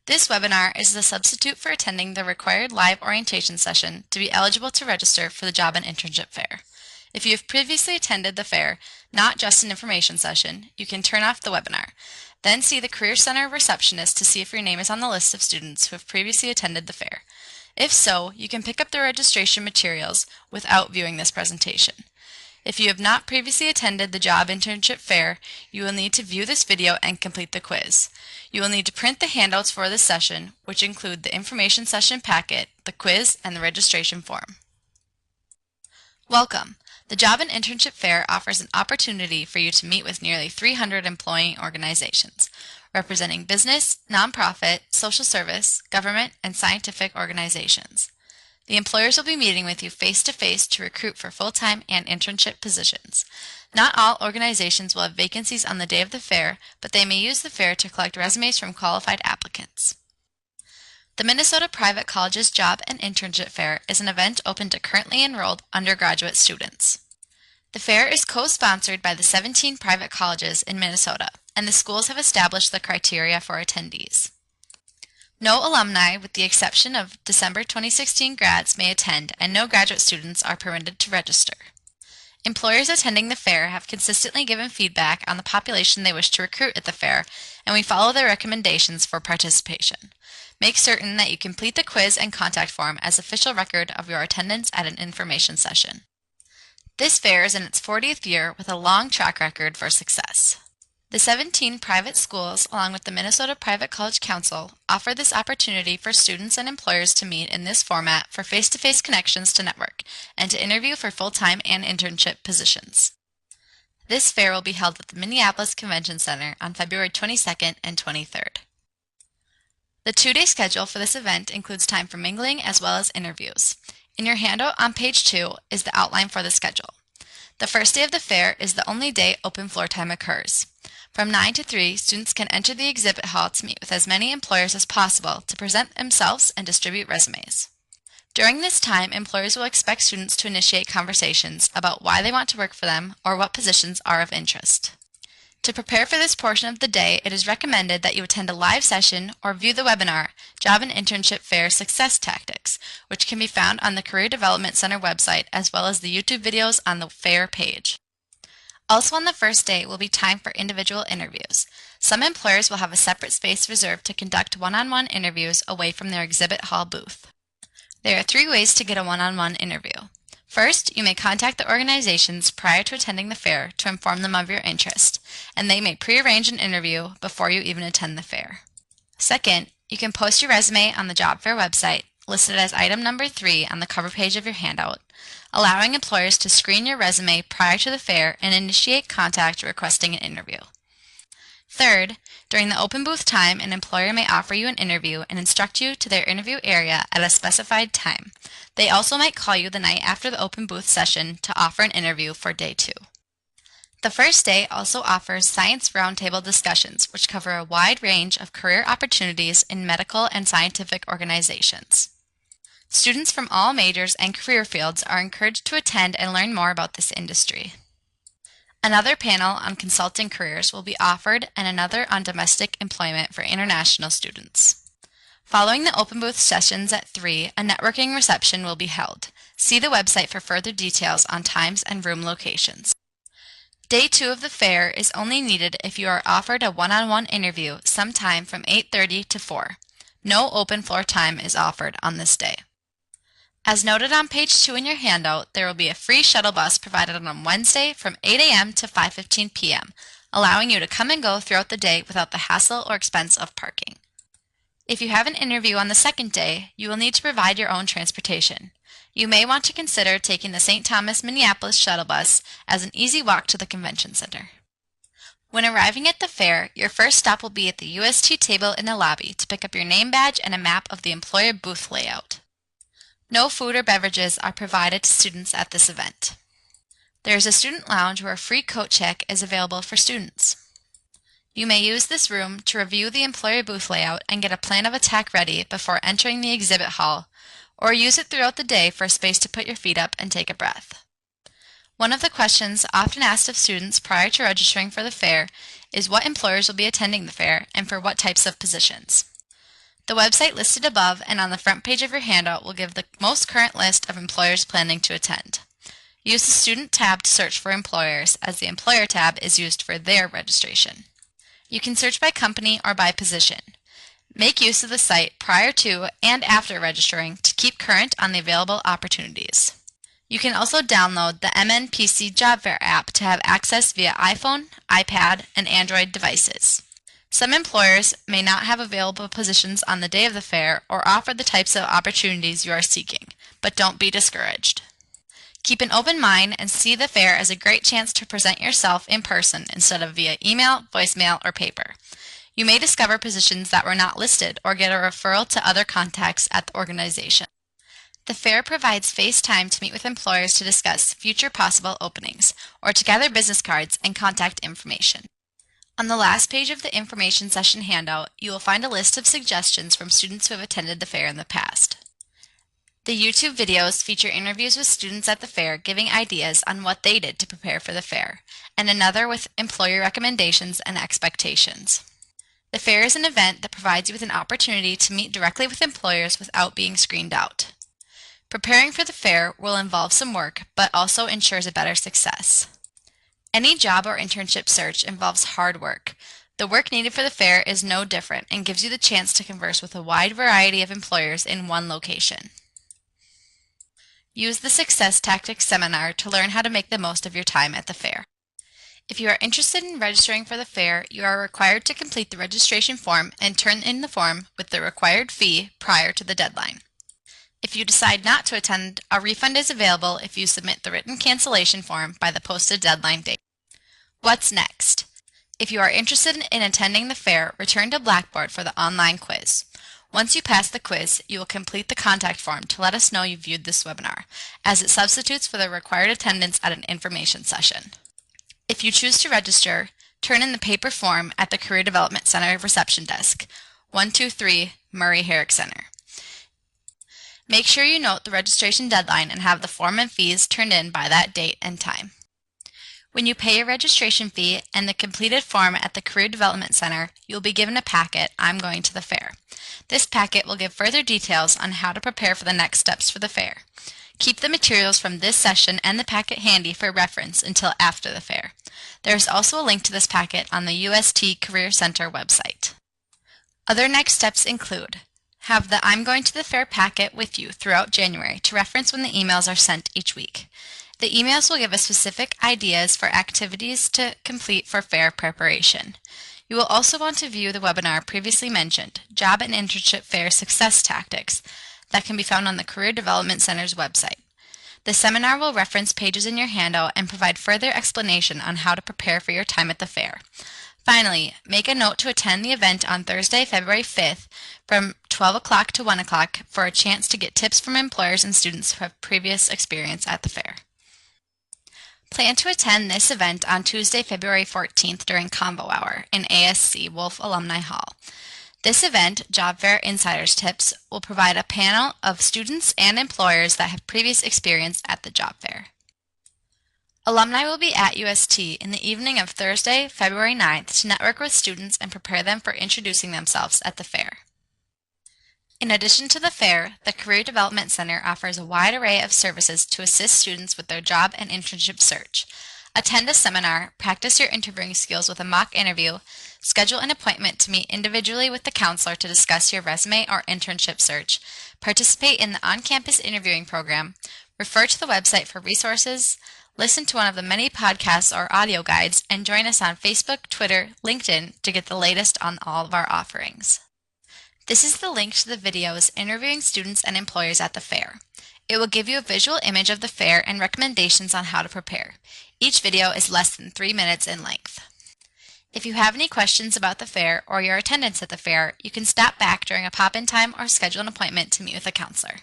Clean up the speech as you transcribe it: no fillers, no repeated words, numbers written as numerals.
This webinar is the substitute for attending the required live orientation session to be eligible to register for the Job and Internship Fair. If you have previously attended the fair, not just an information session, you can turn off the webinar. Then see the Career Center receptionist to see if your name is on the list of students who have previously attended the fair. If so, you can pick up the registration materials without viewing this presentation. If you have not previously attended the Job Internship Fair, you will need to view this video and complete the quiz. You will need to print the handouts for this session, which include the information session packet, the quiz, and the registration form. Welcome! The Job and Internship Fair offers an opportunity for you to meet with nearly 300 employing organizations, representing business, nonprofit, social service, government, and scientific organizations. The employers will be meeting with you face-to-face to recruit for full-time and internship positions. Not all organizations will have vacancies on the day of the fair, but they may use the fair to collect resumes from qualified applicants. The Minnesota Private Colleges Job and Internship Fair is an event open to currently enrolled undergraduate students. The fair is co-sponsored by the 17 private colleges in Minnesota, and the schools have established the criteria for attendees. No alumni, with the exception of December 2016 grads, may attend, and no graduate students are permitted to register. Employers attending the fair have consistently given feedback on the population they wish to recruit at the fair, and we follow their recommendations for participation. Make certain that you complete the quiz and contact form as official record of your attendance at an information session. This fair is in its 40th year with a long track record for success. The 17 private schools, along with the Minnesota Private College Council, offer this opportunity for students and employers to meet in this format for face-to-face connections to network and to interview for full-time and internship positions. This fair will be held at the Minneapolis Convention Center on February 22nd and 23rd. The two-day schedule for this event includes time for mingling as well as interviews. In your handout on page 2 is the outline for the schedule. The first day of the fair is the only day open floor time occurs. From 9 to 3, students can enter the exhibit hall to meet with as many employers as possible to present themselves and distribute resumes. During this time, employers will expect students to initiate conversations about why they want to work for them or what positions are of interest. To prepare for this portion of the day, it is recommended that you attend a live session or view the webinar, Job and Internship Fair Success Tactics, which can be found on the Career Development Center website as well as the YouTube videos on the fair page. Also on the first day will be time for individual interviews. Some employers will have a separate space reserved to conduct one-on-one interviews away from their exhibit hall booth. There are 3 ways to get a one-on-one interview. First, you may contact the organizations prior to attending the fair to inform them of your interest, and they may pre-arrange an interview before you even attend the fair. Second, you can post your resume on the job fair website, listed as item number 3 on the cover page of your handout, allowing employers to screen your resume prior to the fair and initiate contact requesting an interview. Third, during the open booth time, an employer may offer you an interview and instruct you to their interview area at a specified time. They also might call you the night after the open booth session to offer an interview for day 2. The first day also offers science roundtable discussions, which cover a wide range of career opportunities in medical and scientific organizations. Students from all majors and career fields are encouraged to attend and learn more about this industry. Another panel on consulting careers will be offered and another on domestic employment for international students. Following the open booth sessions at 3, a networking reception will be held. See the website for further details on times and room locations. Day 2 of the fair is only needed if you are offered a one-on-one interview sometime from 8:30 to 4. No open floor time is offered on this day. As noted on page 2 in your handout, there will be a free shuttle bus provided on Wednesday from 8 a.m. to 5:15 p.m., allowing you to come and go throughout the day without the hassle or expense of parking. If you have an interview on the second day, you will need to provide your own transportation. You may want to consider taking the St. Thomas Minneapolis shuttle bus as an easy walk to the convention center. When arriving at the fair, your first stop will be at the UST table in the lobby to pick up your name badge and a map of the employer booth layout. No food or beverages are provided to students at this event. There is a student lounge where a free coat check is available for students. You may use this room to review the employer booth layout and get a plan of attack ready before entering the exhibit hall, or use it throughout the day for a space to put your feet up and take a breath. One of the questions often asked of students prior to registering for the fair is what employers will be attending the fair and for what types of positions. The website listed above and on the front page of your handout will give the most current list of employers planning to attend. Use the Student tab to search for employers, as the Employer tab is used for their registration. You can search by company or by position. Make use of the site prior to and after registering to keep current on the available opportunities. You can also download the MNPC Job Fair app to have access via iPhone, iPad, and Android devices. Some employers may not have available positions on the day of the fair or offer the types of opportunities you are seeking, but don't be discouraged. Keep an open mind and see the fair as a great chance to present yourself in person instead of via email, voicemail, or paper. You may discover positions that were not listed or get a referral to other contacts at the organization. The fair provides face time to meet with employers to discuss future possible openings or to gather business cards and contact information. On the last page of the information session handout, you will find a list of suggestions from students who have attended the fair in the past. The YouTube videos feature interviews with students at the fair giving ideas on what they did to prepare for the fair, and another with employer recommendations and expectations. The fair is an event that provides you with an opportunity to meet directly with employers without being screened out. Preparing for the fair will involve some work, but also ensures a better success. Any job or internship search involves hard work. The work needed for the fair is no different and gives you the chance to converse with a wide variety of employers in one location. Use the Success Tactics seminar to learn how to make the most of your time at the fair. If you are interested in registering for the fair, you are required to complete the registration form and turn in the form with the required fee prior to the deadline. If you decide not to attend, a refund is available if you submit the written cancellation form by the posted deadline date. What's next? If you are interested in attending the fair, return to Blackboard for the online quiz. Once you pass the quiz, you will complete the contact form to let us know you viewed this webinar, as it substitutes for the required attendance at an information session. If you choose to register, turn in the paper form at the Career Development Center reception desk, 123 Murray Herrick Center. Make sure you note the registration deadline and have the form and fees turned in by that date and time. When you pay your registration fee and the completed form at the Career Development Center, you will be given a packet, I'm Going to the Fair. This packet will give further details on how to prepare for the next steps for the fair. Keep the materials from this session and the packet handy for reference until after the fair. There is also a link to this packet on the UST Career Center website. Other next steps include: have the I'm Going to the Fair packet with you throughout January to reference when the emails are sent each week. The emails will give us specific ideas for activities to complete for fair preparation. You will also want to view the webinar previously mentioned, Job and Internship Fair Success Tactics, that can be found on the Career Development Center's website. The seminar will reference pages in your handout and provide further explanation on how to prepare for your time at the fair. Finally, make a note to attend the event on Thursday, February 5th from 12 o'clock to 1 o'clock for a chance to get tips from employers and students who have previous experience at the fair. Plan to attend this event on Tuesday, February 14th during Convo Hour in ASC Wolf Alumni Hall. This event, Job Fair Insiders Tips, will provide a panel of students and employers that have previous experience at the job fair. Alumni will be at UST in the evening of Thursday, February 9th to network with students and prepare them for introducing themselves at the fair. In addition to the fair, the Career Development Center offers a wide array of services to assist students with their job and internship search. Attend a seminar, practice your interviewing skills with a mock interview, schedule an appointment to meet individually with the counselor to discuss your resume or internship search, participate in the on-campus interviewing program, refer to the website for resources, listen to one of the many podcasts or audio guides, and join us on Facebook, Twitter, LinkedIn to get the latest on all of our offerings. This is the link to the videos interviewing students and employers at the fair. It will give you a visual image of the fair and recommendations on how to prepare. Each video is less than 3 minutes in length. If you have any questions about the fair or your attendance at the fair, you can stop back during a pop-in time or schedule an appointment to meet with a counselor.